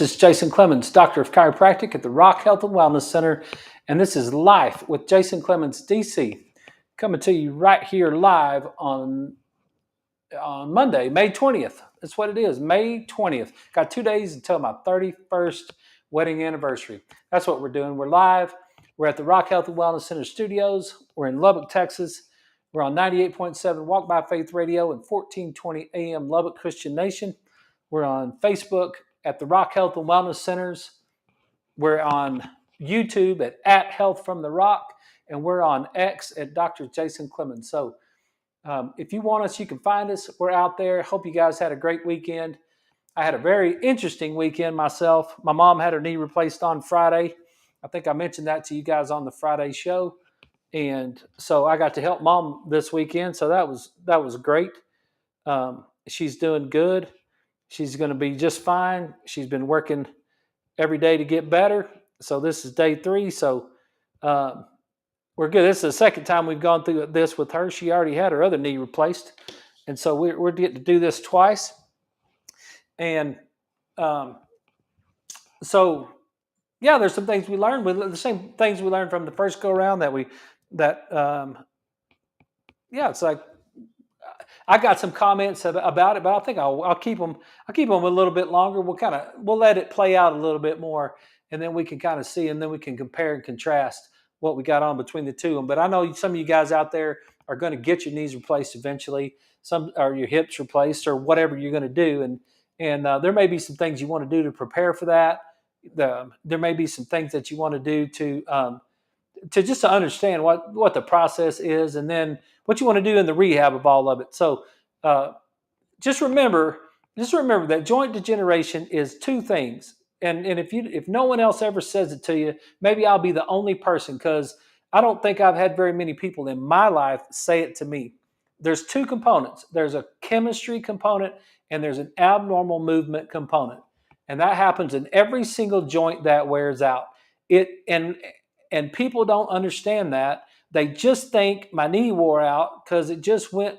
is Jason Clemmons, Doctor of Chiropractic at the Rock Health and Wellness Center, and this is Life with Jason Clemmons, DC, coming to you right here live on Monday, May 20th. That's what it is, May 20th. Got 2 days until my 31st wedding anniversary. That's what we're doing. We're live. We're at the Rock Health and Wellness Center studios. We're in Lubbock, Texas. We're on 98.7 Walk by Faith Radio and 1420 AM Lubbock Christian Nation. We're on Facebook at the Rock Health and Wellness Centers. We're on YouTube at Health from the Rock, and we're on X at Dr. Jason Clemmons. So if you want us, you can find us. We're out there. Hope you guys had a great weekend. I had a very interesting weekend myself. My mom had her knee replaced on Friday. I think I mentioned that to you guys on the Friday show. And so I got to help mom this weekend. So that was great. She's doing good. She's going to be just fine. She's been working every day to get better. So this is day 3. So we're good. This is the second time we've gone through this with her. She already had her other knee replaced. And so we're getting to do this twice. And so, yeah, there's some things we learned. The same things we learned from the first go around it's like, I got some comments about it, but I think I'll keep them a little bit longer. We'll let it play out a little bit more, and then we can kind of see, and then we can compare and contrast what we got on between the two of them. But I know some of you guys out there are going to get your knees replaced eventually, or your hips replaced, or whatever you're going to do, and there may be some things you want to do to prepare for that. There may be some things that you want to do to just to understand what the process is, and then what you want to do in the rehab of all of it. So just remember that joint degeneration is 2 things. And if no one else ever says it to you, maybe I'll be the only person, because I don't think I've had very many people in my life say it to me. There's 2 components. There's a chemistry component and there's an abnormal movement component. And that happens in every single joint that wears out. And people don't understand that. They just think my knee wore out because it just was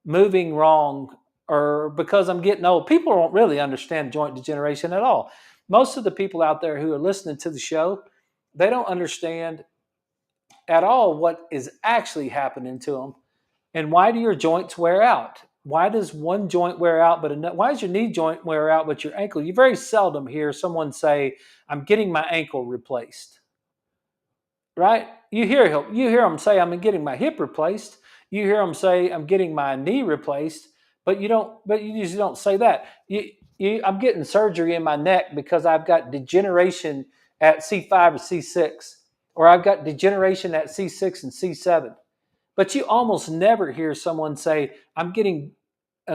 moving wrong, or because I'm getting old. People don't really understand joint degeneration at all. Most of the people out there who are listening to the show, they don't understand at all what is actually happening to them. And why do your joints wear out? Why does one joint wear out, why does your knee joint wear out but your ankle? You very seldom hear someone say, I'm getting my ankle replaced. Right? You hear them say, I'm getting my hip replaced. You hear them say, I'm getting my knee replaced, but you usually don't say that. I'm getting surgery in my neck because I've got degeneration at C5 or C6, or I've got degeneration at C6 and C7. But you almost never hear someone say, I'm getting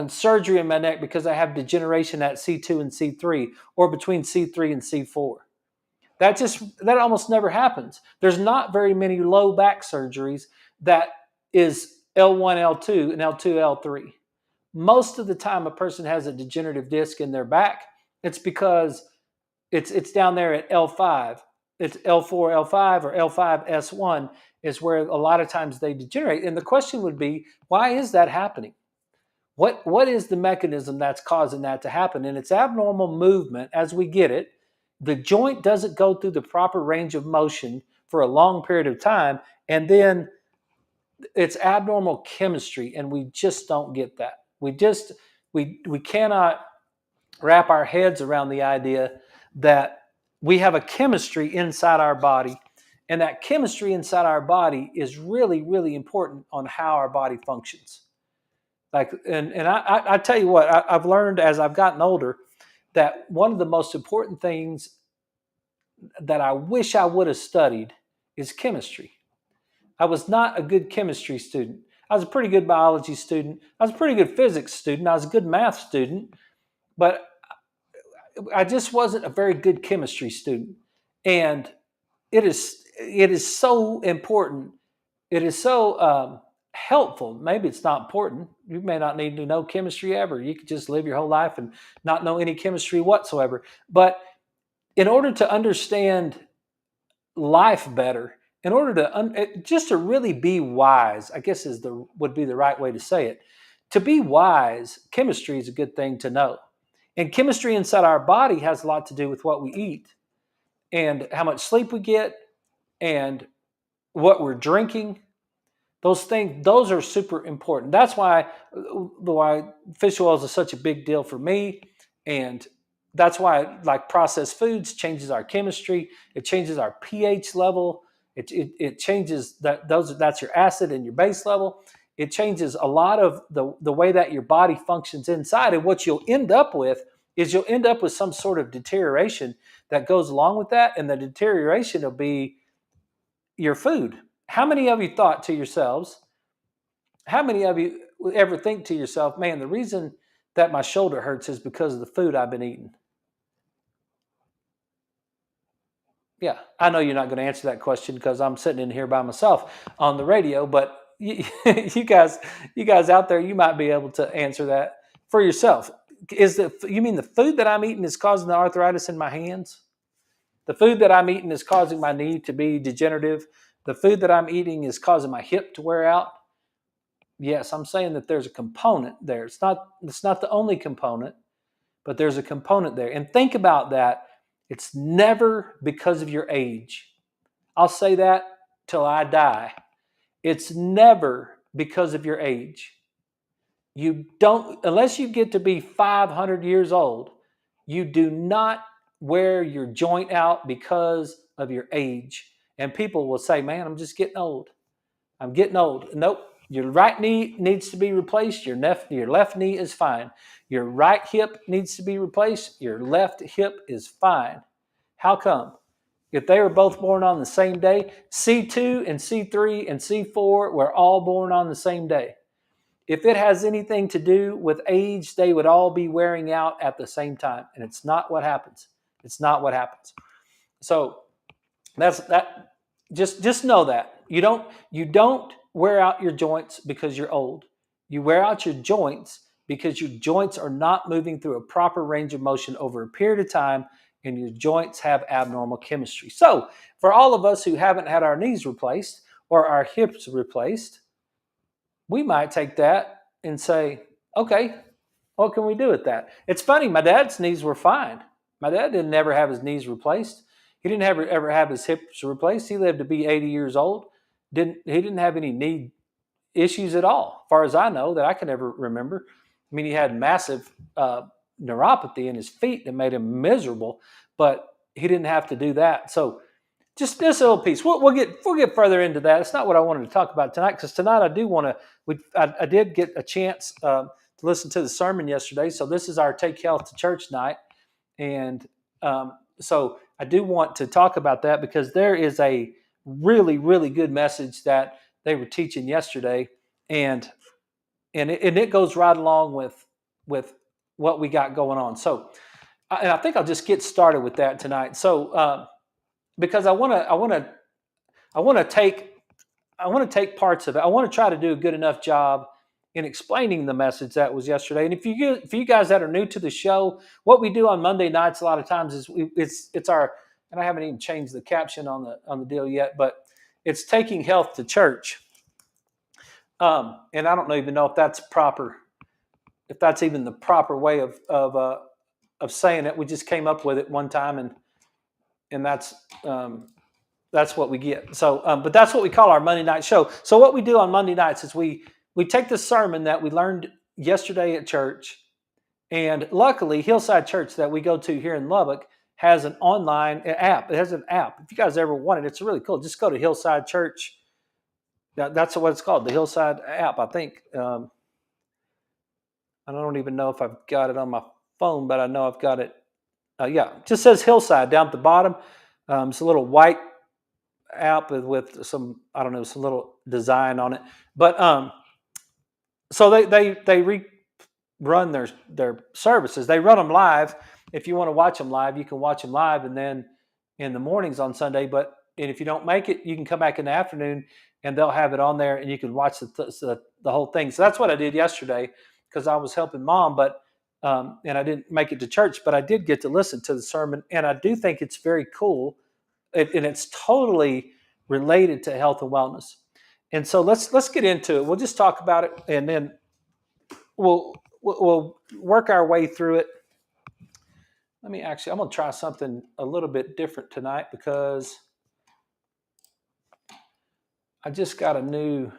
surgery in my neck because I have degeneration at C2 and C3, or between C3 and C4. That almost never happens. There's not very many low back surgeries that is L1, L2, and L2, L3. Most of the time a person has a degenerative disc in their back, it's because it's down there at L5. It's L4, L5, or L5, S1 is where a lot of times they degenerate. And the question would be, why is that happening? What is the mechanism that's causing that to happen? And it's abnormal movement as we get it. The joint doesn't go through the proper range of motion for a long period of time, and then it's abnormal chemistry, and we just don't get that. We cannot wrap our heads around the idea that we have a chemistry inside our body, and that chemistry inside our body is really, really important on how our body functions. And I tell you what, I've learned as I've gotten older that one of the most important things that I wish I would have studied is chemistry. I was not a good chemistry student. I was a pretty good biology student. I was a pretty good physics student. I was a good math student, but I just wasn't a very good chemistry student. And it is so important. It is so helpful. Maybe it's not important. You may not need to know chemistry ever. You could just live your whole life and not know any chemistry whatsoever. But in order to understand life better, in order to just to really be wise, I guess would be the right way to say it. To be wise, chemistry is a good thing to know. And chemistry inside our body has a lot to do with what we eat and how much sleep we get and what we're drinking. Those are super important. That's why fish oils is such a big deal for me, and that's why like processed foods changes our chemistry. It changes our pH level. It changes that's your acid and your base level. It changes a lot of the way that your body functions inside, and what you'll end up with is you'll end up with some sort of deterioration that goes along with that, and the deterioration will be your food. How many of you thought to yourselves, how many of you ever think to yourself, man, the reason that my shoulder hurts is because of the food I've been eating? Yeah, I know you're not going to answer that question because I'm sitting in here by myself on the radio, but you guys out there, you might be able to answer that for yourself. You mean the food that I'm eating is causing the arthritis in my hands? The food that I'm eating is causing my knee to be degenerative. The food that I'm eating is causing my hip to wear out. Yes, I'm saying that there's a component there. It's not the only component, but there's a component there. And think about that. It's never because of your age. I'll say that till I die. It's never because of your age. You don't, unless you get to be 500 years old, you do not wear your joint out because of your age. And people will say, man, I'm just getting old. I'm getting old. Nope. Your right knee needs to be replaced. Your left knee is fine. Your right hip needs to be replaced. Your left hip is fine. How come? If they were both born on the same day, C2 and C3 and C4 were all born on the same day. If it has anything to do with age, they would all be wearing out at the same time. And it's not what happens. It's not what happens. So that's that. Just know that. You don't wear out your joints because you're old. You wear out your joints because your joints are not moving through a proper range of motion over a period of time, and your joints have abnormal chemistry. So, for all of us who haven't had our knees replaced or our hips replaced, we might take that and say, okay, what can we do with that? It's funny, my dad's knees were fine. My dad didn't ever have his knees replaced. He didn't ever have his hips replaced. He lived to be 80 years old. He didn't have any knee issues at all, as far as I know, that I can ever remember. I mean, he had massive neuropathy in his feet that made him miserable, but he didn't have to do that. So just this little piece. We'll get further into that. It's not what I wanted to talk about tonight, because tonight I do want to. I did get a chance to listen to the sermon yesterday, so this is our Take Health to Church night, and so I do want to talk about that because there is a really, really good message that they were teaching yesterday, and it goes right along with what we got going on. So, and I think I'll just get started with that tonight. So, because I want to take parts of it. I want to try to do a good enough job in explaining the message that was yesterday. And if you guys that are new to the show, what we do on Monday nights a lot of times is it's our, and I haven't even changed the caption on the deal yet, but it's taking health to church. And I don't even know if that's proper, if that's even the proper way of saying it. We just came up with it one time, and that's what we get. So, but that's what we call our Monday night show. So what we do on Monday nights is we take the sermon that we learned yesterday at church, and luckily Hillside Church that we go to here in Lubbock has an online app. It has an app. If you guys ever want it, it's really cool. Just go to Hillside Church. That's what it's called, the Hillside app, I think. I don't even know if I've got it on my phone, but I know I've got it. Yeah, it just says Hillside down at the bottom. It's a little white app with some, I don't know, some little design on it. But so they rerun their services. They run them live. If you want to watch them live, you can watch them live, and then in the mornings on Sunday. And if you don't make it, you can come back in the afternoon, and they'll have it on there, and you can watch the whole thing. So that's what I did yesterday, because I was helping Mom, but and I didn't make it to church, but I did get to listen to the sermon, and I do think it's very cool, and it's totally related to health and wellness. And so let's get into it. We'll just talk about it, and then we'll work our way through it. I'm going to try something a little bit different tonight because I just got a new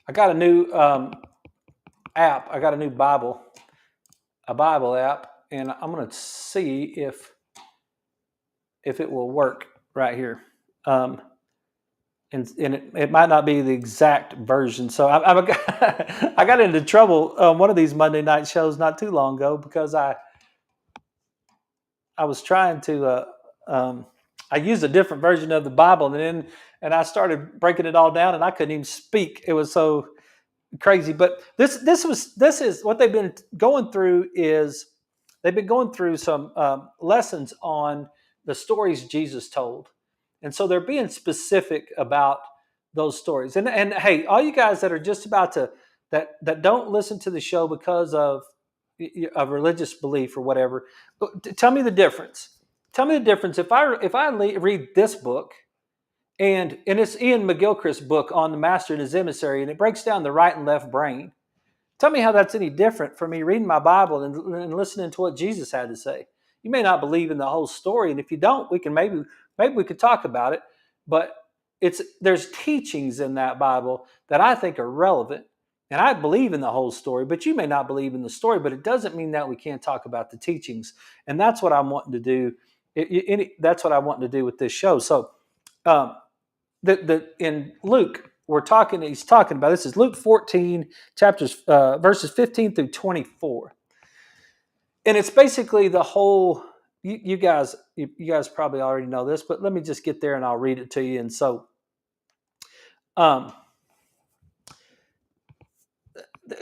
app. I got a new a Bible app, and I'm going to see if it will work right here. And it might not be the exact version. So I got into trouble on one of these Monday night shows not too long ago because I was trying to I used a different version of the Bible, and I started breaking it all down, and I couldn't even speak. It was so crazy. But this is what they've been going through. Is they've been going through some lessons on the stories Jesus told, and so they're being specific about those stories. And hey, all you guys that are just about to that don't listen to the show because of a religious belief or whatever, tell me the difference. Tell me the difference if I read this book, and it's Ian McGilchrist's book on the master and his emissary, and it breaks down the right and left brain. Tell me how that's any different from me reading my Bible and listening to what Jesus had to say. You may not believe in the whole story, and if you don't, we can maybe we could talk about it. But there's teachings in that Bible that I think are relevant, and I believe in the whole story. But you may not believe in the story, but it doesn't mean that we can't talk about the teachings, and that's what I'm wanting to do. That's what I want to do with this show. So. In Luke, he's talking about, this is Luke 14, verses 15 through 24. And it's basically the whole, you guys probably already know this, but let me just get there and I'll read it to you. And so,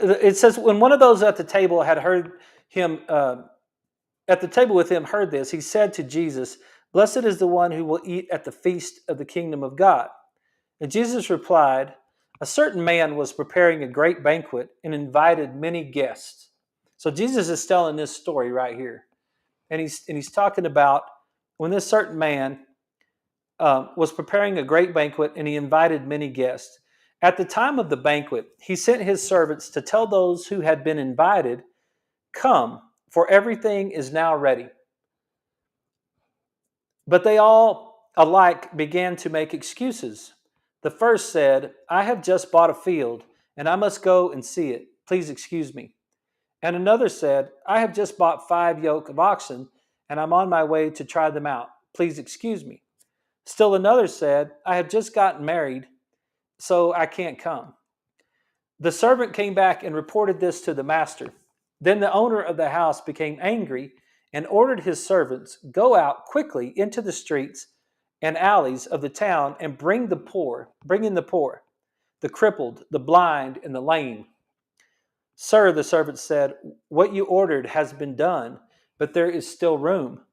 it says, when one of those at the table had heard him, at the table with him heard this, he said to Jesus, "Blessed is the one who will eat at the feast of the kingdom of God." And Jesus replied, "A certain man was preparing a great banquet and invited many guests." So Jesus is telling this story right here. And he's talking about when this certain man was preparing a great banquet and he invited many guests. At the time of the banquet, he sent his servants to tell those who had been invited, "Come, for everything is now ready." But they all alike began to make excuses. The first said, "I have just bought a field, and I must go and see it. Please excuse me." And another said, "I have just bought 5 yoke of oxen, and I'm on my way to try them out. Please excuse me." Still another said, "I have just gotten married, so I can't come." The servant came back and reported this to the master. Then the owner of the house became angry and ordered his servants, "Go out quickly into the streets and alleys of the town and bring in the poor, the crippled, the blind, and the lame." "Sir," the servant said, "what you ordered has been done, but there is still room."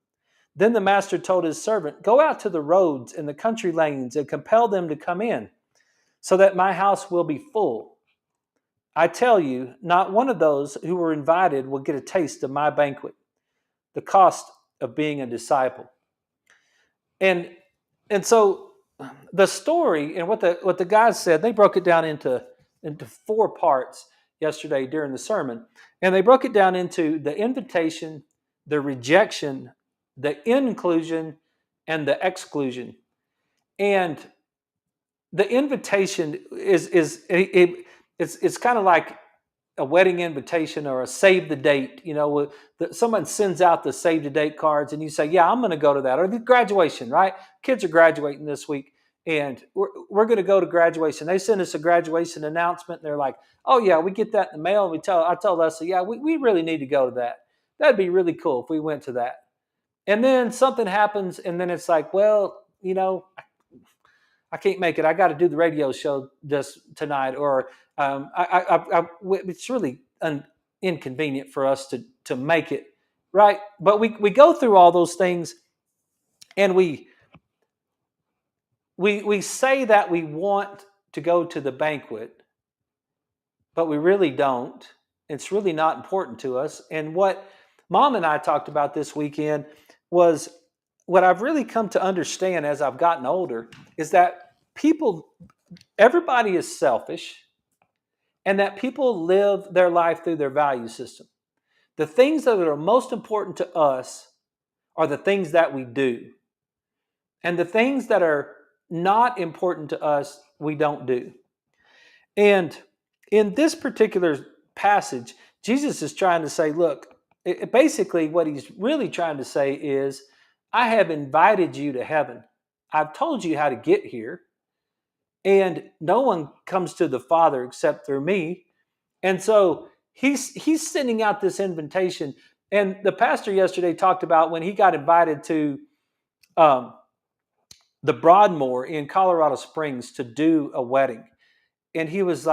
Then the master told his servant, "Go out to the roads and the country lanes and compel them to come in, so that my house will be full. I tell you, not one of those who were invited will get a taste of my banquet." The cost of being a disciple. And so the story and what the guys said, they broke it down into 4 parts yesterday during the sermon. And they broke it down into the invitation, the rejection, the inclusion, and the exclusion. And the invitation it's kind of like a wedding invitation or a save the date. Someone sends out the save the date cards, and you say, "Yeah, I'm going to go to that." Or the graduation, right? Kids are graduating this week, and we're going to go to graduation. They send us a graduation announcement, and they're like, "Oh yeah, we get that in the mail." And I tell Leslie, "Yeah, we really need to go to that. That'd be really cool if we went to that." And then something happens, and then it's like, "Well, I can't make it. I got to do the radio show just tonight," or it's really inconvenient for us to make it, right? But we go through all those things, and we say that we want to go to the banquet, but we really don't. It's really not important to us. And what Mom and I talked about this weekend was what I've really come to understand as I've gotten older is that everybody is selfish, and that people live their life through their value system. The things that are most important to us are the things that we do. And the things that are not important to us, we don't do. And in this particular passage, Jesus is trying to say, look, basically what he's really trying to say is, I have invited you to heaven. I've told you how to get here. And no one comes to the Father except through me. And so he's sending out this invitation. And the pastor yesterday talked about when he got invited to um, the Broadmoor in Colorado Springs to do a wedding. And he was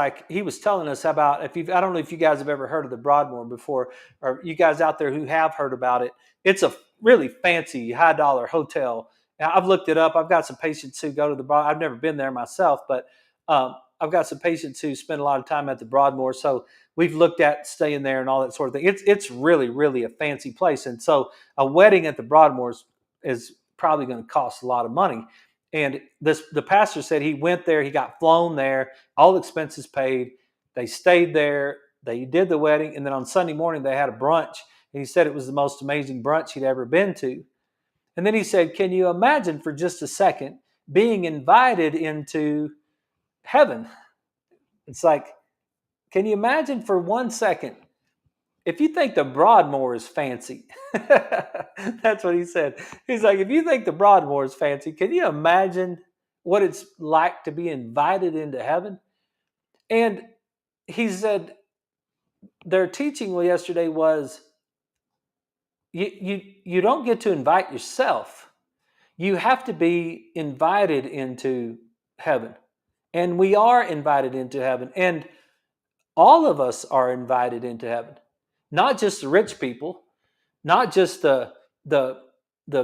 telling us about, I don't know if you guys have ever heard of the Broadmoor before, or you guys out there who have heard about it. It's a really fancy, high dollar hotel. Now, I've looked it up. I've got some patients who go to the Broad. I've never been there myself, but I've got some patients who spend a lot of time at the Broadmoor. So we've looked at staying there and all that sort of thing. It's really, really a fancy place. And so a wedding at the Broadmoor is probably going to cost a lot of money. And the pastor said he went there, he got flown there, all expenses paid. They stayed there, they did the wedding, and then on Sunday morning they had a brunch. And he said it was the most amazing brunch he'd ever been to. And then he said, can you imagine for just a second being invited into heaven? It's like, can you imagine for 1 second, if you think the Broadmoor is fancy, that's what he said. He's like, if you think the Broadmoor is fancy, can you imagine what it's like to be invited into heaven? And he said, their teaching yesterday was, you don't get to invite yourself. You have to be invited into heaven. And we are invited into heaven. And all of us are invited into heaven. Not just the rich people, not just the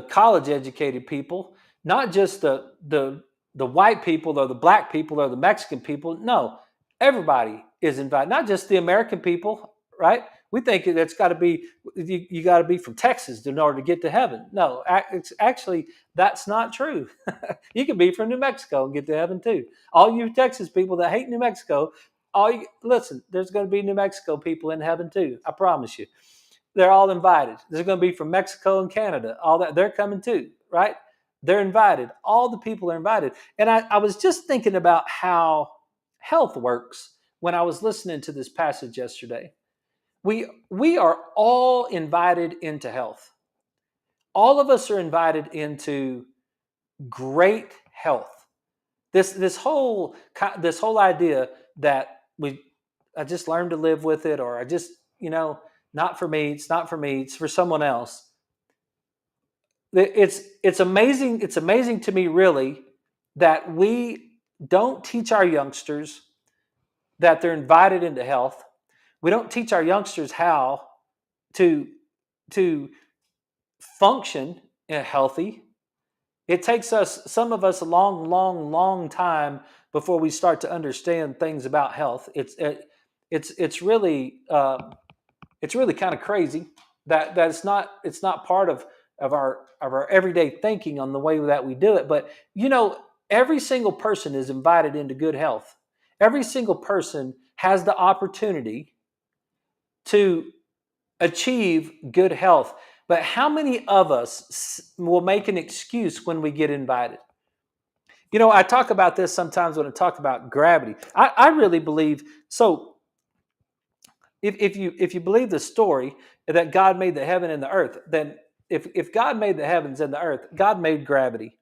college educated people, not just the white people or the black people or the Mexican people. No, everybody is invited. Not just the American people, right? We think that's got to be you got to be from Texas in order to get to heaven. No, it's actually that's not true. You can be from New Mexico and get to heaven too. All you Texas people that hate New Mexico, listen, there's going to be New Mexico people in heaven too. I promise you. They're all invited. They're going to be from Mexico and Canada. All that, they're coming too, right? They're invited. All the people are invited. And I was just thinking about how health works when I was listening to this passage yesterday. We are all invited into health. All of us are invited into great health. This whole idea that I just learned to live with it, or I just, not for me, it's not for me, it's for someone else. It's amazing. It's amazing to me, really, that we don't teach our youngsters that they're invited into health. We don't teach our youngsters how to function healthy. It takes some of us, a long, long, long time before we start to understand things about health. It's really kind of crazy that it's not part of our everyday thinking on the way that we do it. But every single person is invited into good health. Every single person has the opportunity to achieve good health. But how many of us will make an excuse when we get invited? I talk about this sometimes when I talk about gravity. I really believe so. If you believe the story that God made the heaven and the earth, then if God made the heavens and the earth, God made gravity.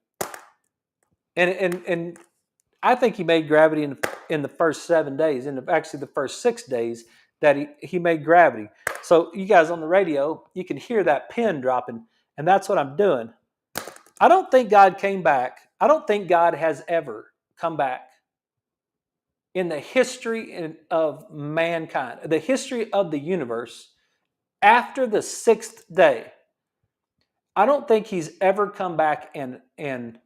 And I think he made gravity in the first 7 days, actually the first 6 days that he made gravity. So you guys on the radio, you can hear that pin dropping, and that's what I'm doing. I don't think God came back. I don't think God has ever come back in the history of mankind, the history of the universe, after the 6th day. I don't think he's ever come back and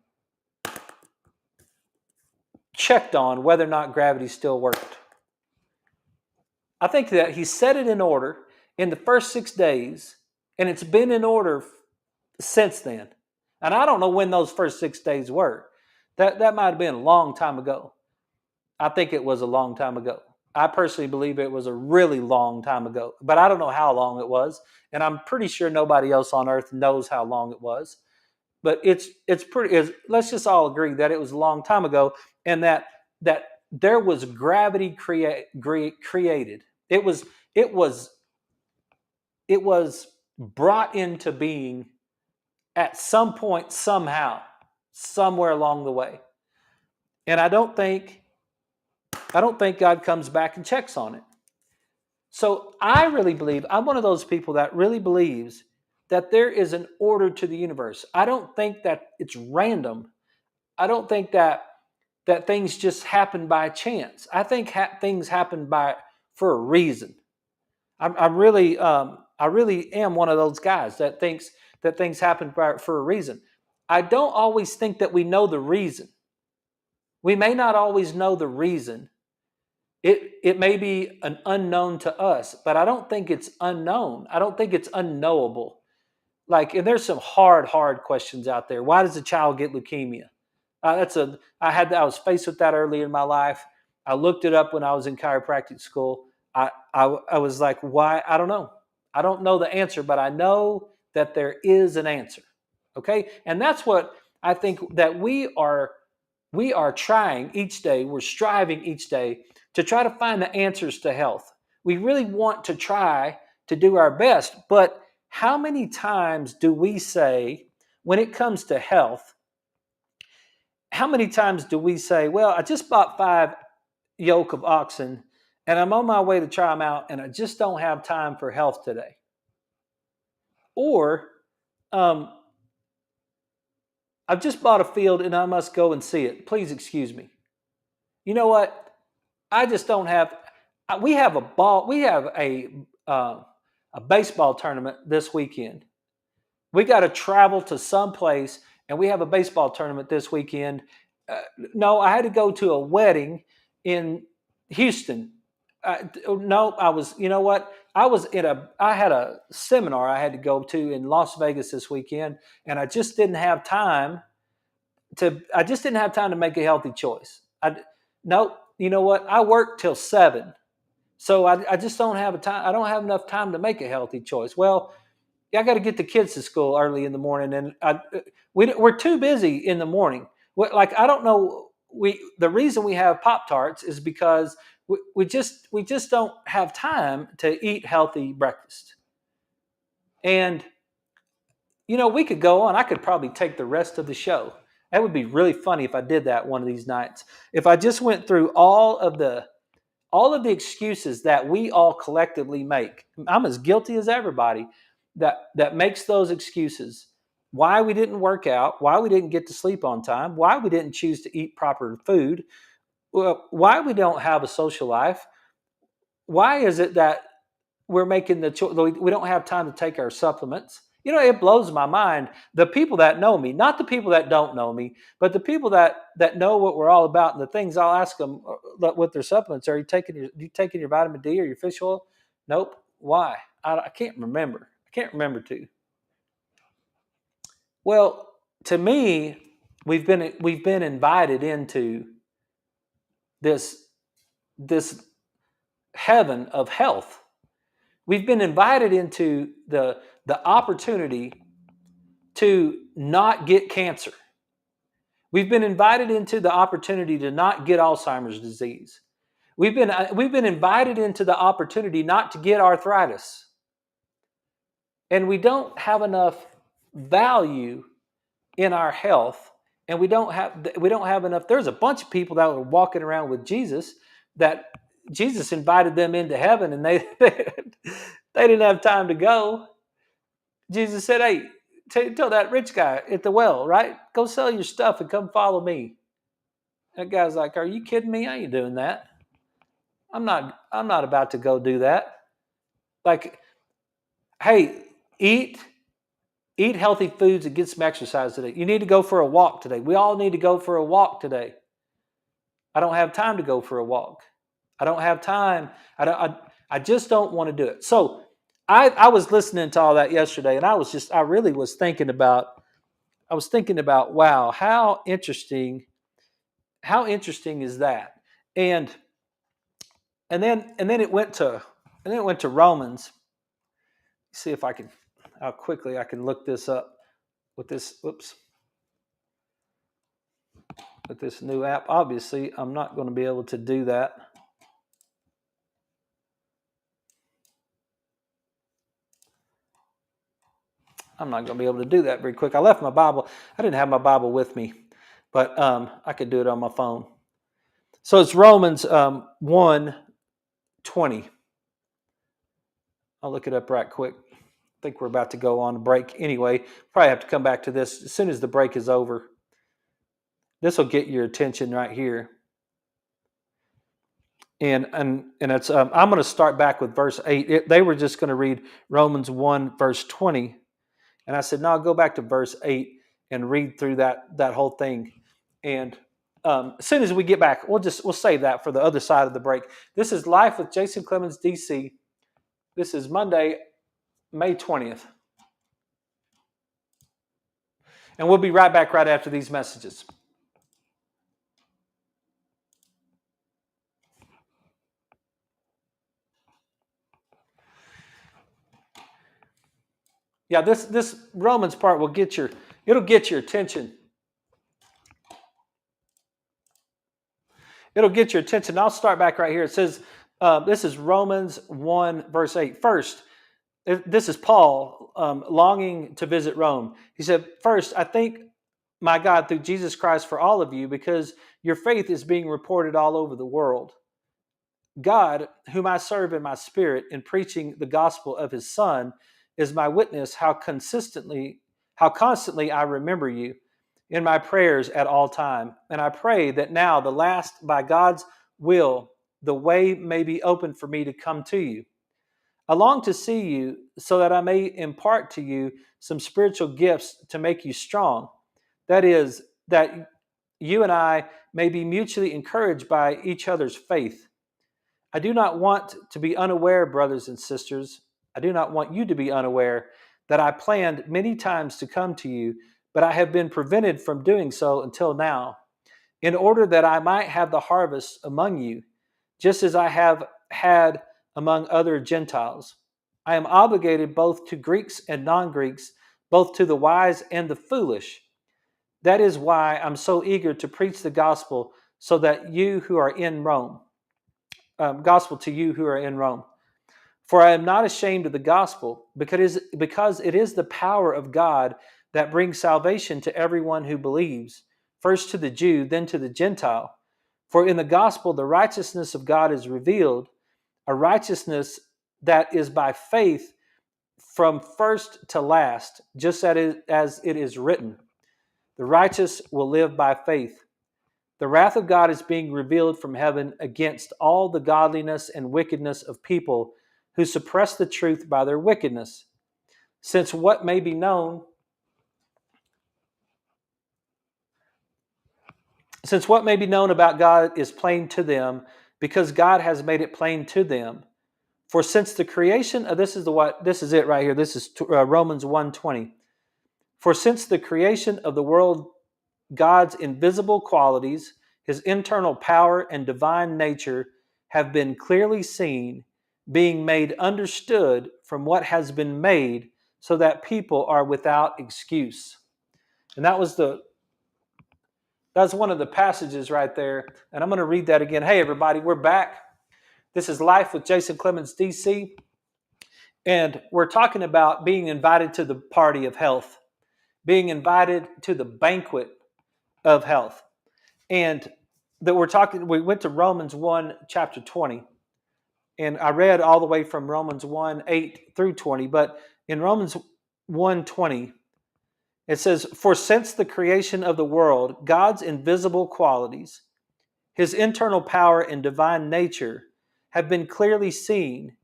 checked on whether or not gravity still worked. I think that he set it in order in the first 6 days, and it's been in order since then. And I don't know when those first 6 days were. That might have been a long time ago. I think it was a long time ago. I personally believe it was a really long time ago, but I don't know how long it was, and I'm pretty sure nobody else on earth knows how long it was. But it's pretty. Let's just all agree that it was a long time ago, and that there was gravity created. It was it was brought into being at some point, somehow, somewhere along the way. And I don't think God comes back and checks on it. So I really believe I'm one of those people that really believes that there is an order to the universe. I don't think that it's random. I don't think that things just happen by chance. I think things happen for a reason. I really am one of those guys that thinks that things happen for a reason. I don't always think that we know the reason. We may not always know the reason. It may be an unknown to us, but I don't think it's unknown. I don't think it's unknowable. Like, and there's some hard questions out there. Why does a child get leukemia? I was faced with that early in my life. I looked it up when I was in chiropractic school. I was like, why? I don't know. I don't know the answer, but I know that there is an answer. Okay, and that's what I think that we are trying each day. We're striving each day to try to find the answers to health. We really want to try to do our best, but how many times do we say, when it comes to health, how many times do we say, well, I just bought 5 yoke of oxen and I'm on my way to try them out and I just don't have time for health today? Or, um, I've just bought a field and I must go and see it. Please excuse me. You know what? I just don't have. We have a ball. We have a baseball tournament this weekend. We got to travel to some place, and we have a baseball tournament this weekend. No, I had to go to a wedding in Houston. No, I was. You know what? I was in a. I had a seminar I had to go to in Las Vegas this weekend, and I just didn't have time I just didn't have time to make a healthy choice. No, you know what? I work till 7. So I just don't have a time. I don't have enough time to make a healthy choice. Well, I got to get the kids to school early in the morning, and we're too busy in the morning. Like, I don't know. The reason we have Pop Tarts is because we just don't have time to eat healthy breakfast. And we could go on. I could probably take the rest of the show. That would be really funny if I did that one of these nights. If I just went through all of the excuses that we all collectively make. I'm as guilty as everybody that makes those excuses. Why we didn't work out, why we didn't get to sleep on time, why we didn't choose to eat proper food, why we don't have a social life. Why is it that we're making the choice? We don't have time to take our supplements. It blows my mind. The people that know me, not the people that don't know me, but the people that know what we're all about, and the things I'll ask them with their supplements. You taking your vitamin D or your fish oil? Nope. Why? I can't remember. I can't remember to. Well, to me, we've been invited into this this heaven of health. We've been invited into the opportunity to not get cancer. We've been invited into the opportunity to not get Alzheimer's disease. We've been invited into the opportunity not to get arthritis. And we don't have enough value in our health, and we don't have enough. There's a bunch of people that were walking around with Jesus that Jesus invited them into heaven, and they they didn't have time to go. Jesus said, "Hey, tell that rich guy at the well, right? Go sell your stuff and come follow me." That guy's like, "Are you kidding me? I ain't doing that. I'm not about to go do that." Like, hey, eat healthy foods and get some exercise today. You need to go for a walk today. We all need to go for a walk today. I don't have time to go for a walk. I don't have time. I just don't want to do it. So I was listening to all that yesterday, and I really was thinking about, wow, how interesting is that? And and then it went to Romans. See if I can how quickly I can look this up with this. Whoops. With this new app. Obviously, I'm not going to be able to do that. I'm not going to be able to do that very quick. I left my Bible. I didn't have my Bible with me, but I could do it on my phone. So it's Romans 1:20. I'll look it up right quick. I think we're about to go on a break anyway. Probably have to come back to this as soon as the break is over. This will get your attention right here. And it's I'm going to start back with verse 8. They were just going to read Romans 1 verse 20. And I said, no, I'll go back to verse 8 and read through that whole thing. And as soon as we get back, we'll save that for the other side of the break. This is Life with Jason Clemmons, DC. This is Monday, May 20th. And we'll be right back right after these messages. Yeah, this Romans part will it'll get your attention. It'll get your attention. I'll start back right here. It says, this is Romans 1, verse 8. First, this is Paul longing to visit Rome. He said, first, I thank my God through Jesus Christ for all of you because your faith is being reported all over the world. God, whom I serve in my spirit in preaching the gospel of his Son, is my witness how constantly I remember you in my prayers at all time. And I pray that now, the last, by God's will, the way may be open for me to come to you. I long to see you so that I may impart to you some spiritual gifts to make you strong. That is, that you and I may be mutually encouraged by each other's faith. I do not want to be unaware, brothers and sisters. I do not want you to be unaware that I planned many times to come to you, but I have been prevented from doing so until now, in order that I might have the harvest among you, just as I have had among other Gentiles. I am obligated both to Greeks and non-Greeks, both to the wise and the foolish. That is why I'm so eager to preach the gospel so that you who are in Rome, gospel to you who are in Rome. For I am not ashamed of the gospel, because it is the power of God that brings salvation to everyone who believes, first to the Jew, then to the Gentile. For in the gospel the righteousness of God is revealed, a righteousness that is by faith from first to last, just as it is written, the righteous will live by faith. The wrath of God is being revealed from heaven against all the godliness and wickedness of people who suppress the truth by their wickedness. Since what may be known about God is plain to them, because God has made it plain to them. For since the creation of this is it right here. This is Romans 1:20. For since the creation of the world, God's invisible qualities, his internal power and divine nature have been clearly seen, being made understood from what has been made, so that people are without excuse. And that's one of the passages right there. And I'm going to read that again. Hey, everybody, we're back. This is Life with Jason Clemmons, DC. And we're talking about being invited to the party of health, being invited to the banquet of health. And we went to Romans 1, chapter 20. And I read all the way from Romans 1, 8 through 20. But in Romans 1:20, it says, for since the creation of the world, God's invisible qualities, his internal power and divine nature have been clearly seen,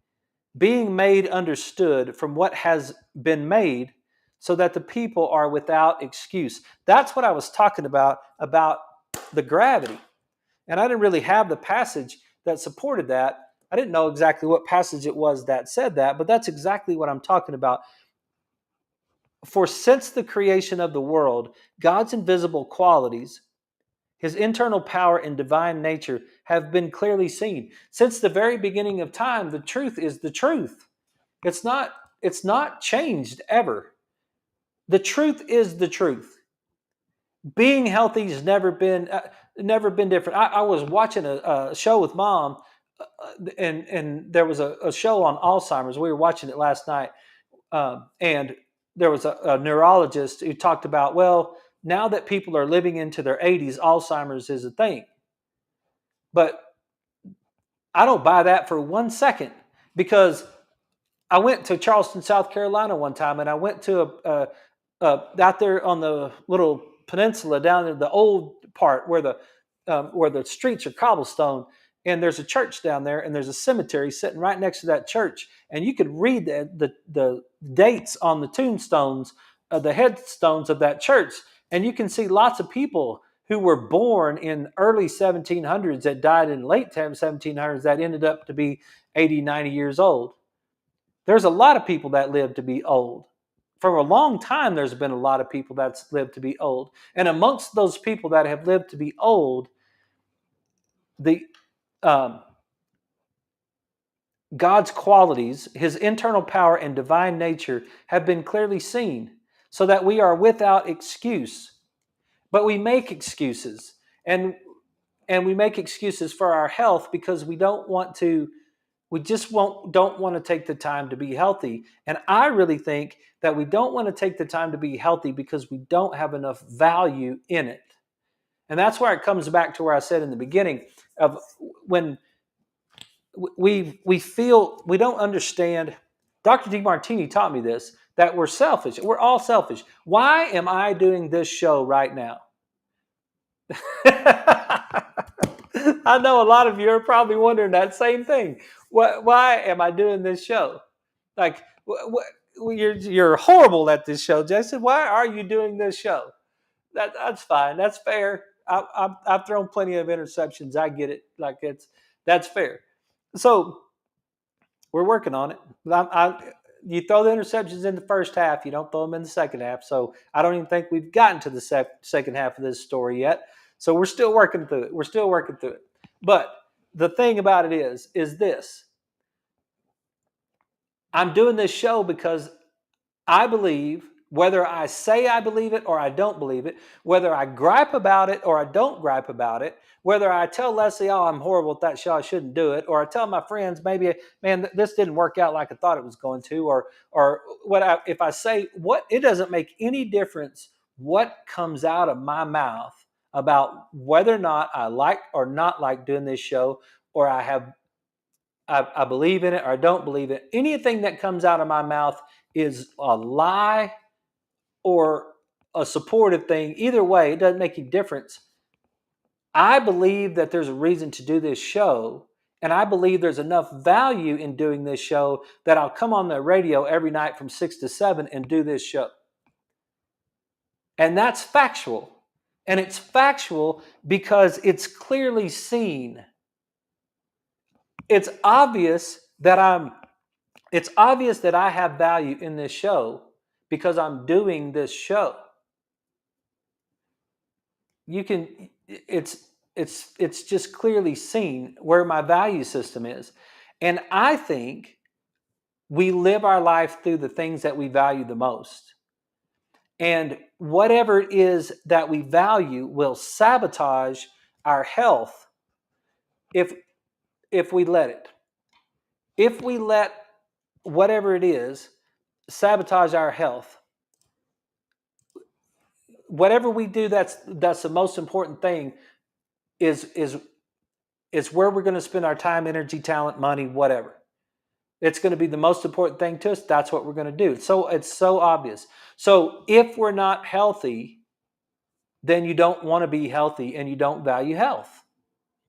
being made understood from what has been made, so that the people are without excuse. That's what I was talking about the gravity. And I didn't really have the passage that supported that. I didn't know exactly what passage it was that said that, but that's exactly what I'm talking about. For since the creation of the world, God's invisible qualities, His internal power and divine nature have been clearly seen. Since the very beginning of time, the truth is the truth. It's not changed ever. The truth is the truth. Being healthy has never been different. I was watching a show with mom, and there was a show on Alzheimer's. We were watching it last night, and there was a neurologist who talked about, well, now that people are living into their 80s, Alzheimer's is a thing. But I don't buy that for 1 second, because I went to Charleston, South Carolina one time, and I went to out there on the little peninsula down in the old part where the streets are cobblestone, and there's a church down there, and there's a cemetery sitting right next to that church, and you could read the dates on the tombstones, the headstones of that church, and you can see lots of people who were born in early 1700s that died in late 1700s that ended up to be 80, 90 years old. There's a lot of people that live to be old. For a long time, there's been a lot of people that's lived to be old. And amongst those people that have lived to be old, the God's qualities, his internal power and divine nature have been clearly seen, so that we are without excuse. But we make excuses, and we make excuses for our health because we don't want to. We just don't want to take the time to be healthy. And I really think that we don't want to take the time to be healthy because we don't have enough value in it. And that's where it comes back to where I said in the beginning of when we feel we don't understand. Dr. DeMartini taught me this, that we're selfish. We're all selfish. Why am I doing this show right now? I know a lot of you are probably wondering that same thing. Why am I doing this show? Like, you're horrible at this show, Jason. Why are you doing this show? That's fine. That's fair. I've thrown plenty of interceptions. I get it. That's fair. So we're working on it. You throw the interceptions in the first half. You don't throw them in the second half. So I don't even think we've gotten to the second half of this story yet. So we're still working through it. But the thing about it is this. I'm doing this show because I believe, whether I say I believe it or I don't believe it, whether I gripe about it or I don't gripe about it, whether I tell Leslie, oh, I'm horrible at that show, I shouldn't do it, or I tell my friends, maybe, man, this didn't work out like I thought it was going to, or if I say what, it doesn't make any difference what comes out of my mouth about whether or not I like or not like doing this show, or I believe in it or I don't believe it. Anything that comes out of my mouth is a lie or a supportive thing. Either way, it doesn't make any difference. I believe that there's a reason to do this show, and I believe there's enough value in doing this show that I'll come on the radio every night from 6 to 7 and do this show. And that's factual. And it's factual because it's clearly seen. It's obvious that I have value in this show because I'm doing this show. It's just clearly seen where my value system is. And I think we live our life through the things that we value the most. And whatever it is that we value will sabotage our health if we let it. If we let whatever it is sabotage our health, whatever we do that's the most important thing is where we're going to spend our time, energy, talent, money, whatever. It's going to be the most important thing to us. That's what we're going to do. So it's so obvious. So if we're not healthy, then you don't want to be healthy and you don't value health.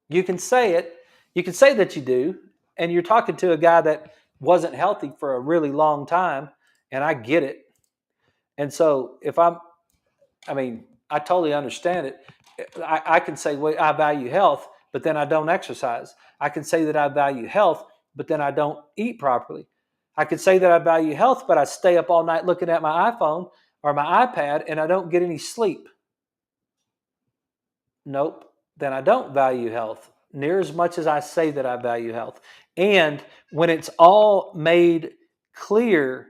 You can say it. You can say that you do, and you're talking to a guy that wasn't healthy for a really long time, and I get it. And so I totally understand it. I can say, well, I value health, but then I don't exercise. I can say that I value health, but then I don't eat properly. I could say that I value health, but I stay up all night looking at my iPhone or my iPad and I don't get any sleep. Nope. Then I don't value health near as much as I say that I value health. And when it's all made clear,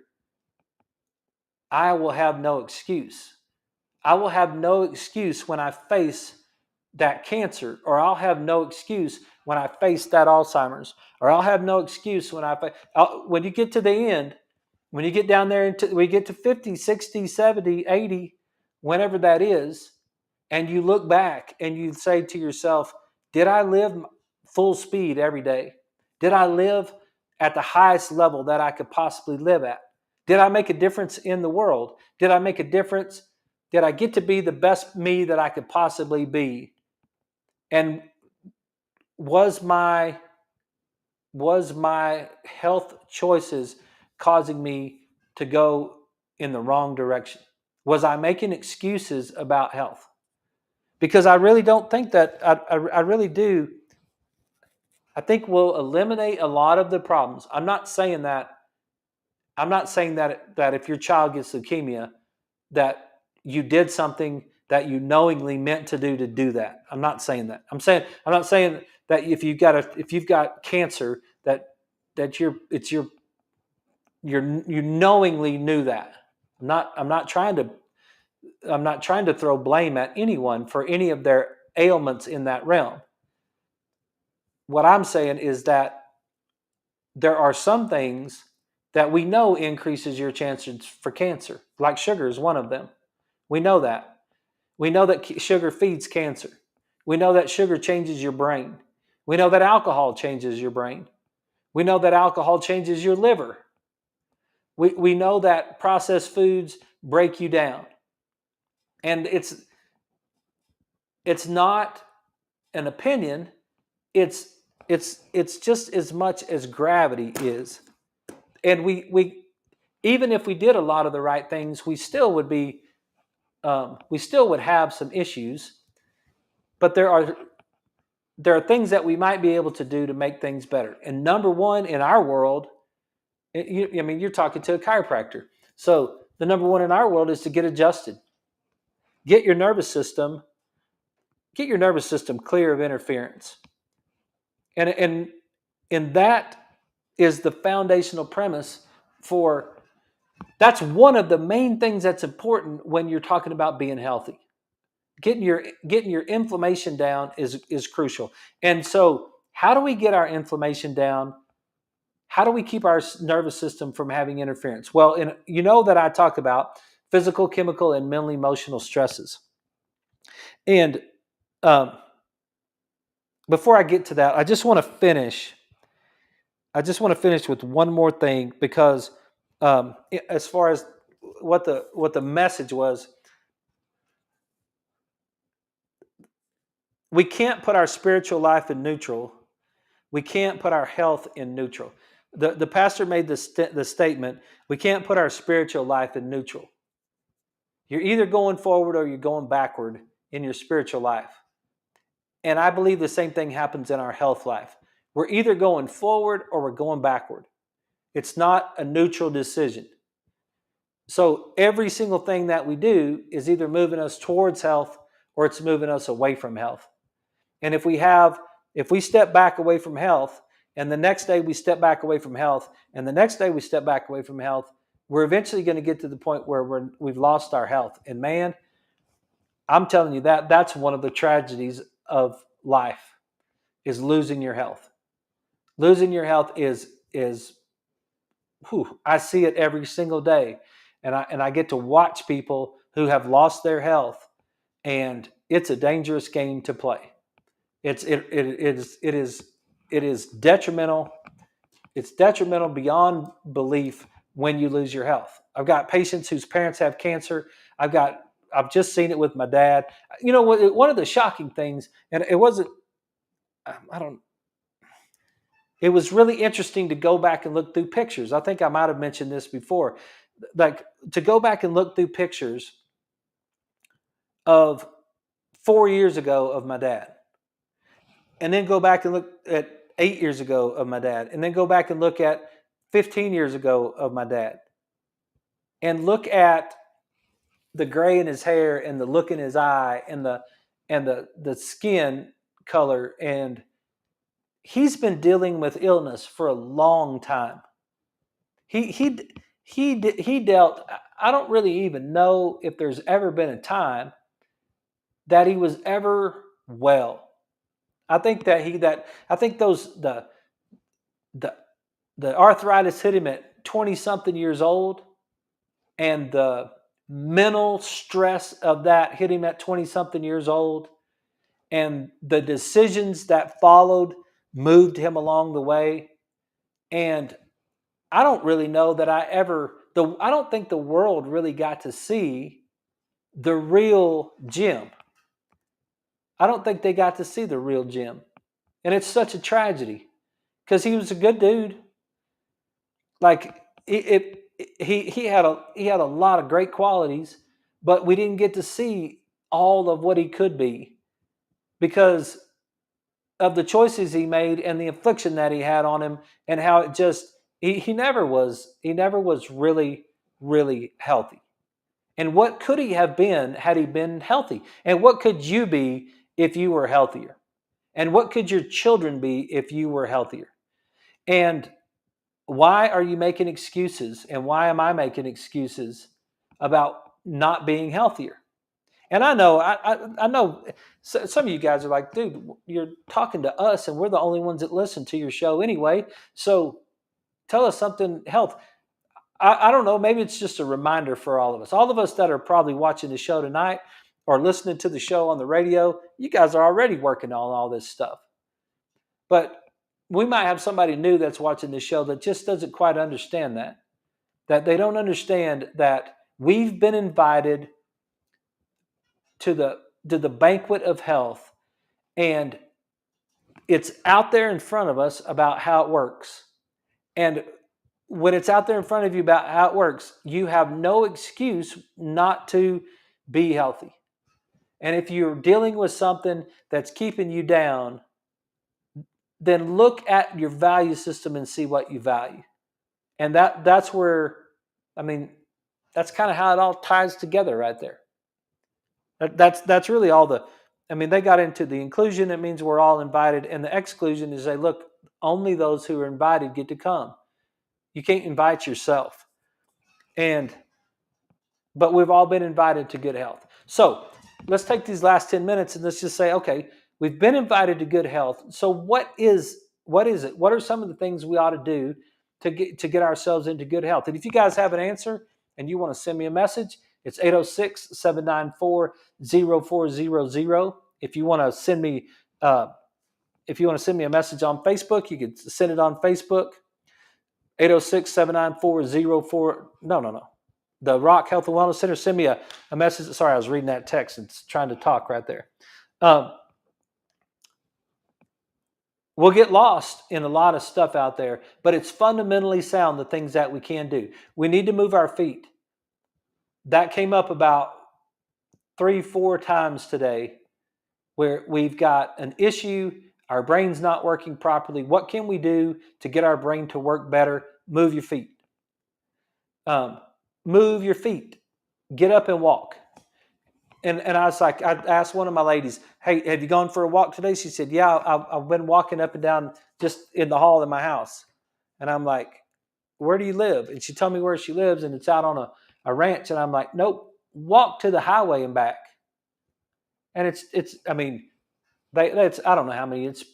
I will have no excuse. I will have no excuse when I face that cancer, or I'll have no excuse when I face that Alzheimer's, or I'll have no excuse when when you get to the end, when you get down there, we get to 50, 60, 70, 80, whenever that is, and you look back and you say to yourself, did I live full speed every day? Did I live at the highest level that I could possibly live at? Did I make a difference in the world? Did I make a difference? Did I get to be the best me that I could possibly be? And was my health choices causing me to go in the wrong direction? Was I making excuses about health? Because I really don't think that, I really do. I think we'll eliminate a lot of the problems. I'm not saying that that if your child gets leukemia, that you did something that you knowingly meant to do that. I'm not saying that. I'm not saying that if you've got cancer, that you knowingly knew that. I'm not trying to throw blame at anyone for any of their ailments in that realm. What I'm saying is that there are some things that we know increases your chances for cancer, like sugar is one of them. We know that. We know that sugar feeds cancer. We know that sugar changes your brain. We know that alcohol changes your brain. We know that alcohol changes your liver. We know that processed foods break you down. And it's not an opinion. It's just as much as gravity is. And we even if we did a lot of the right things, we still would have some issues. But there are things that we might be able to do to make things better. And number one in our world, you're talking to a chiropractor. So the number one in our world is to get adjusted. Get your nervous system clear of interference. And that is the foundational premise for, that's one of the main things that's important when you're talking about being healthy. Getting your inflammation down is crucial. And so how do we get our inflammation down? How do we keep our nervous system from having interference? Well, that I talk about physical, chemical, and mental emotional stresses. And before I get to that, I just want to finish with one more thing, because as far as what the message was, we can't put our spiritual life in neutral. We can't put our health in neutral. The pastor made the statement, we can't put our spiritual life in neutral. You're either going forward or you're going backward in your spiritual life. And I believe the same thing happens in our health life. We're either going forward or we're going backward. It's not a neutral decision. So every single thing that we do is either moving us towards health or it's moving us away from health. And if we step back away from health, and the next day we step back away from health, and the next day we step back away from health, we're eventually going to get to the point where we've lost our health. And man, I'm telling you that's one of the tragedies of life, is losing your health. Losing your health is I see it every single day. And I get to watch people who have lost their health, and it's a dangerous game to play. It is detrimental. It's detrimental beyond belief when you lose your health. I've got patients whose parents have cancer. I've just seen it with my dad. One of the shocking things, and it wasn't, it was really interesting to go back and look through pictures. I think I might have mentioned this before, like to go back and look through pictures of 4 years ago of my dad, and then go back and look at 8 years ago of my dad, and then go back and look at 15 years ago of my dad, and look at the gray in his hair and the look in his eye and and the skin color, and he's been dealing with illness for a long time. He dealt. I don't really even know if there's ever been a time that he was ever well. I think those the the arthritis hit him at 20 something years old, and the mental stress of that hit him at 20 something years old, and the decisions that followed moved him along the way. And I don't really know that I don't think the world really got to see the real Jim. I don't think they got to see the real Jim. And it's such a tragedy because he was a good dude. Like he had a lot of great qualities, but we didn't get to see all of what he could be because of the choices he made and the affliction that he had on him, and how it just he never was really healthy. And what could he have been had he been healthy? And what could you be if you were healthier? And what could your children be if you were healthier? And why are you making excuses? And why am I making excuses about not being healthier? And I know some of you guys are like, dude, you're talking to us and we're the only ones that listen to your show anyway. So tell us something health. I don't know. Maybe it's just a reminder for all of us that are probably watching the show tonight or listening to the show on the radio. You guys are already working on all this stuff. But we might have somebody new that's watching this show that just doesn't quite understand that they don't understand that we've been invited to the banquet of health, and it's out there in front of us about how it works. And when it's out there in front of you about how it works, you have no excuse not to be healthy. And if you're dealing with something that's keeping you down, then look at your value system and see what you value. And that's where, I mean, that's kind of how it all ties together right there. That's really all they got into the inclusion. It means we're all invited. And the exclusion is look, only those who are invited get to come. You can't invite yourself. But we've all been invited to good health. So let's take these last 10 minutes and let's just say, okay, we've been invited to good health. So what is it? What are some of the things we ought to do to get ourselves into good health? And if you guys have an answer and you want to send me a message, it's 806-794-0400. If you want to send me a message on Facebook, you can send it on Facebook. 806-794-04. No. The Rock Health and Wellness Center. Send me a message. Sorry, I was reading that text and trying to talk right there. We'll get lost in a lot of stuff out there, but it's fundamentally sound, the things that we can do. We need to move our feet. That came up about 3-4 times today, where we've got an issue, our brain's not working properly. What can we do to get our brain to work better? Move your feet. Move your feet. Get up and walk. And I was like, I asked one of my ladies, hey, have you gone for a walk today? She said, yeah, I've been walking up and down just in the hall in my house. And I'm like, where do you live? And she told me where she lives, and it's out on a ranch. And I'm like, nope, walk to the highway and back. And it's I don't know how many, it's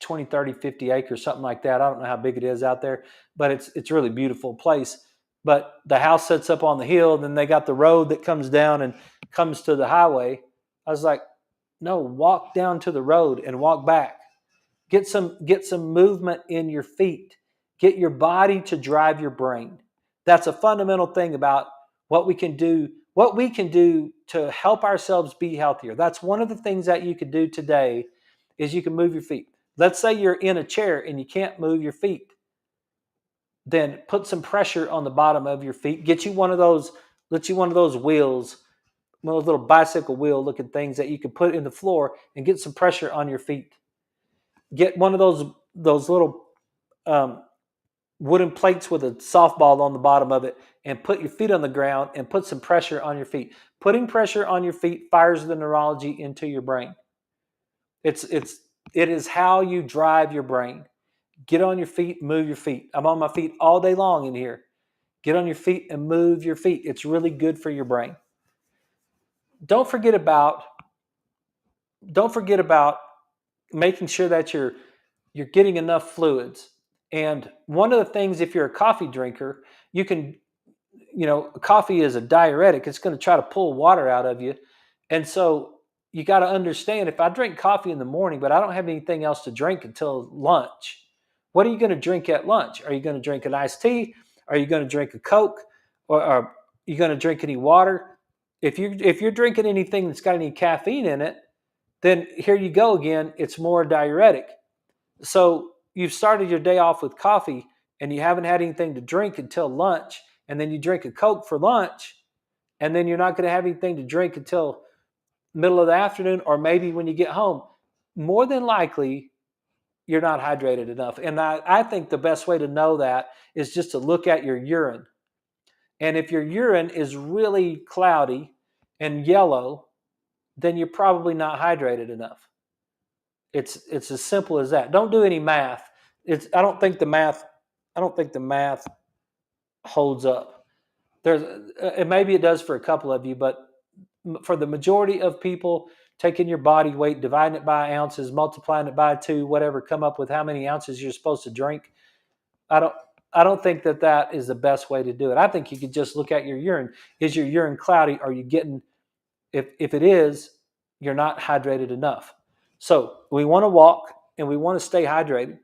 20, 30, 50 acres, something like that. I don't know how big it is out there, but it's a really beautiful place. But the house sits up on the hill, then they got the road that comes down and comes to the highway. I was like, no, walk down to the road and walk back. Get some movement in your feet. Get your body to drive your brain. That's a fundamental thing about what we can do to help ourselves be healthier. That's one of the things that you can do today is you can move your feet. Let's say you're in a chair and you can't move your feet. Then put some pressure on the bottom of your feet. Get you one of those wheels, one of those little bicycle wheel looking things that you can put in the floor and get some pressure on your feet. Get one of those little wooden plates with a softball on the bottom of it and put your feet on the ground and put some pressure on your feet. Putting pressure on your feet fires the neurology into your brain. It is how you drive your brain. Get on your feet, move your feet. I'm on my feet all day long in here. Get on your feet and move your feet. It's really good for your brain. Don't forget about making sure that you're getting enough fluids. And one of the things, if you're a coffee drinker, you can, coffee is a diuretic. It's going to try to pull water out of you. And so you got to understand, if I drink coffee in the morning, but I don't have anything else to drink until lunch, what are you going to drink at lunch? Are you going to drink an iced tea? Are you going to drink a Coke? Or are you going to drink any water? If you're drinking anything that's got any caffeine in it, then here you go again. It's more diuretic. So you've started your day off with coffee and you haven't had anything to drink until lunch, and then you drink a Coke for lunch, and then you're not going to have anything to drink until middle of the afternoon, or maybe when you get home. More than likely, you're not hydrated enough. And I think the best way to know that is just to look at your urine. And if your urine is really cloudy and yellow, then you're probably not hydrated enough. It's as simple as that. Don't do any math. I don't think the math holds up. Maybe it does for a couple of you, but for the majority of people, taking your body weight, dividing it by ounces, multiplying it by 2, whatever, come up with how many ounces you're supposed to drink. I don't think that is the best way to do it. I think you could just look at your urine. Is your urine cloudy? Are you getting, if it is, you're not hydrated enough. So we want to walk and we want to stay hydrated,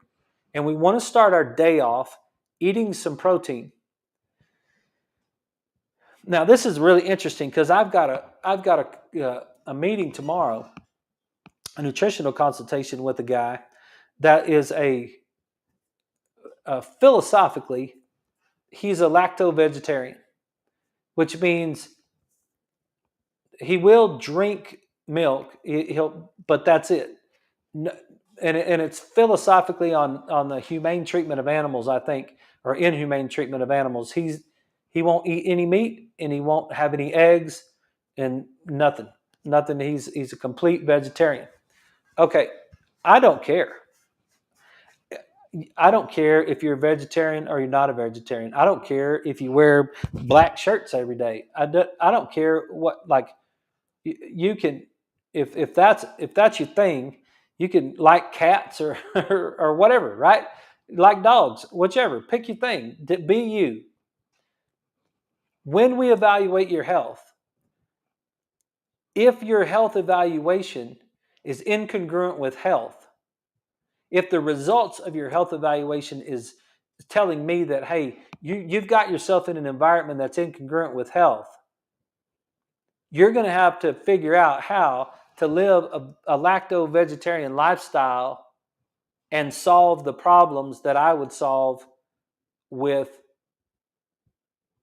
and we want to start our day off eating some protein. Now this is really interesting because I've got a meeting tomorrow, a nutritional consultation with a guy that is philosophically, he's a lacto-vegetarian, which means he will drink milk. But that's it. And it's philosophically on the humane treatment of animals, I think, or inhumane treatment of animals. He won't eat any meat, and he won't have any eggs, and nothing. He's a complete vegetarian. Okay, I don't care. I don't care if you're a vegetarian or you're not a vegetarian. I don't care if you wear black shirts every day. I don't care what, like, you can, if that's your thing, you can like cats or or whatever, right? Like dogs, whichever. Pick your thing. Be you. When we evaluate your health, if your health evaluation is incongruent with health, if the results of your health evaluation is telling me that, hey, you've got yourself in an environment that's incongruent with health, you're going to have to figure out how to live a lacto-vegetarian lifestyle and solve the problems that I would solve with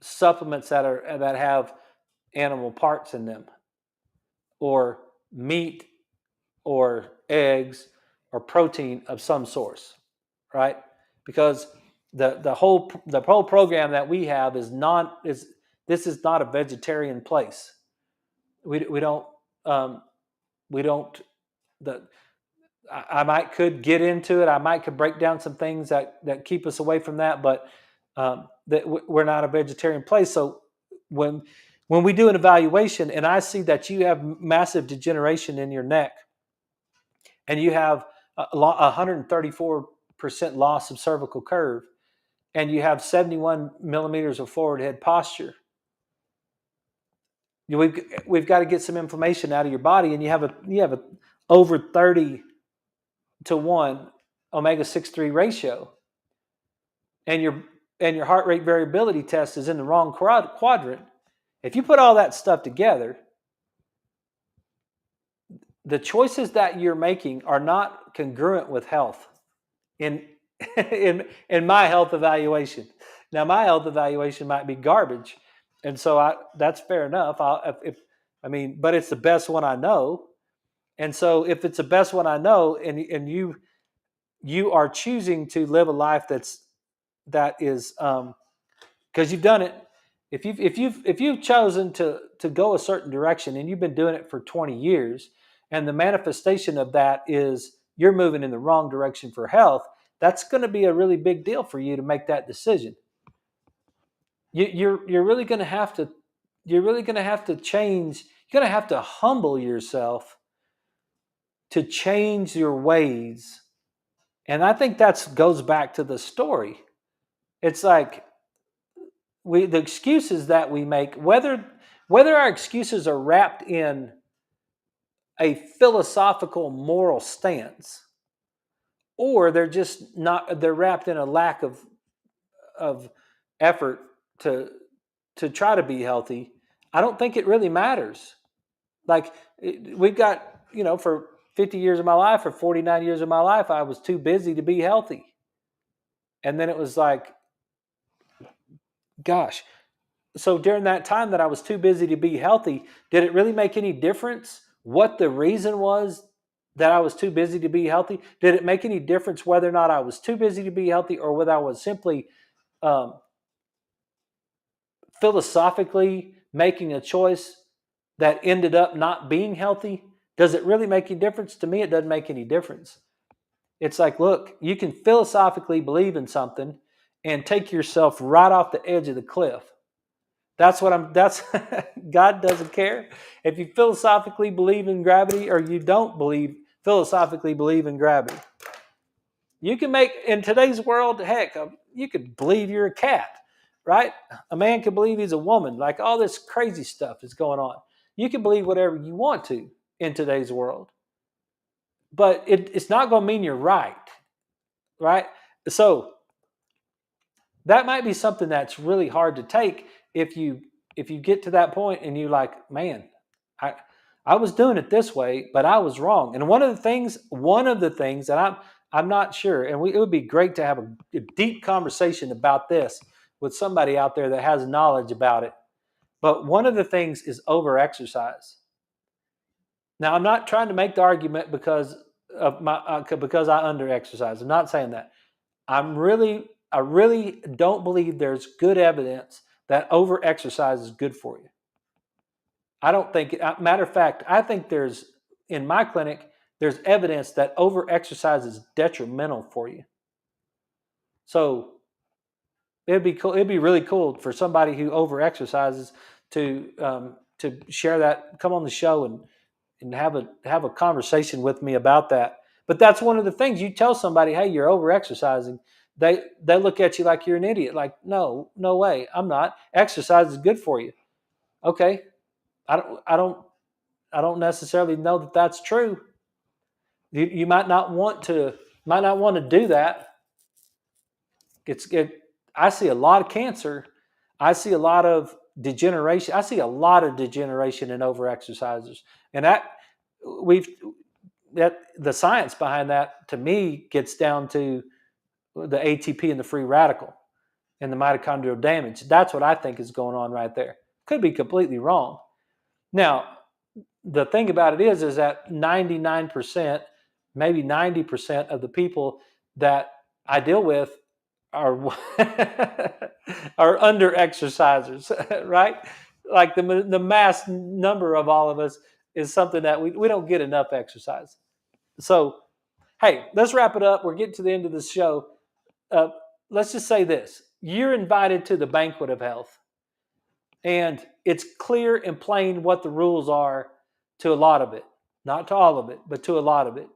supplements that have animal parts in them, or meat, or eggs, or protein of some source, right? Because the whole program that we have this is not a vegetarian place. We don't I could get into it. I could break down some things that keep us away from that, but we're not a vegetarian place. So when we do an evaluation and I see that you have massive degeneration in your neck, and you have 134% loss of cervical curve, and you have 71 millimeters of forward head posture, we've got to get some inflammation out of your body, and you have a over 30 to 1 omega-6-3 ratio, and your heart rate variability test is in the wrong quadrant. If you put all that stuff together, the choices that you're making are not congruent with health in in my health evaluation. Now, my health evaluation might be garbage, and so that's fair enough. But it's the best one I know. And so if it's the best one I know, and you are choosing to live a life that is because you've done it. If you've chosen to go a certain direction, and you've been doing it for 20 years, and the manifestation of that is you're moving in the wrong direction for health, that's going to be a really big deal for you to make that decision. You're really going to have to change. You're going to have to humble yourself to change your ways. And I think that goes back to the story. It's like the excuses that we make, whether our excuses are wrapped in a philosophical moral stance, or they're just not, they're wrapped in a lack of effort to try to be healthy, I don't think it really matters. Like we've got, for 50 years of my life or 49 years of my life, I was too busy to be healthy. And then it was like, gosh, so during that time that I was too busy to be healthy, did it really make any difference what the reason was that I was too busy to be healthy? Did it make any difference whether or not I was too busy to be healthy, or whether I was simply philosophically making a choice that ended up not being healthy? Does it really make any difference? To me, it doesn't make any difference. It's like, look, you can philosophically believe in something and take yourself right off the edge of the cliff. That's God doesn't care if you philosophically believe in gravity or you don't philosophically believe in gravity. You can make, in today's world, heck, you could believe you're a cat, right? A man can believe he's a woman. Like, all this crazy stuff is going on. You can believe whatever you want to in today's world, but it's not going to mean you're right? So that might be something that's really hard to take if you get to that point and you like, man, I was doing it this way, but I was wrong. And one of the things that I'm not sure, and it would be great to have a deep conversation about this with somebody out there that has knowledge about it. But one of the things is overexercise. Now, I'm not trying to make the argument because because I underexercise. I'm not saying that. I really don't believe there's good evidence that overexercise is good for you. I don't think, matter of fact, I think in my clinic, there's evidence that overexercise is detrimental for you. So it'd be cool. It'd be really cool for somebody who overexercises to share that, come on the show and have a conversation with me about that. But that's one of the things. You tell somebody, hey, you're overexercising, they look at you like you're an idiot. Like, no way, I'm not. Exercise is good for you. Okay, I don't necessarily know that that's true. You might not want to do that. I see a lot of cancer. I see a lot of degeneration. I see a lot of degeneration in overexercisers, and the science behind that, to me, gets down to the ATP and the free radical and the mitochondrial damage. That's what I think is going on right there. Could be completely wrong. Now, the thing about it is that 99%, maybe 90% of the people that I deal with are are under exercisers, right? Like the mass number of all of us is something that we don't get enough exercise. So, hey, let's wrap it up. We're getting to the end of the show. Let's just say this. You're invited to the banquet of health. And it's clear and plain what the rules are to a lot of it. Not to all of it, but to a lot of it.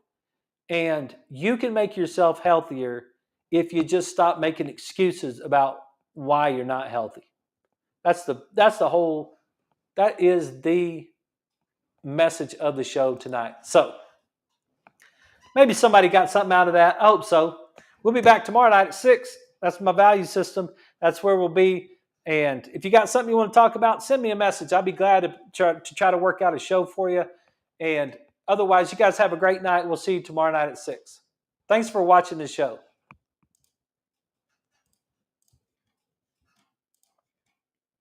And you can make yourself healthier if you just stop making excuses about why you're not healthy. That is the message of the show tonight. So maybe somebody got something out of that. I hope so. We'll be back tomorrow night at 6. That's my value system. That's where we'll be. And if you got something you want to talk about, send me a message. I'll be glad to try to work out a show for you. And otherwise, you guys have a great night. We'll see you tomorrow night at 6. Thanks for watching the show.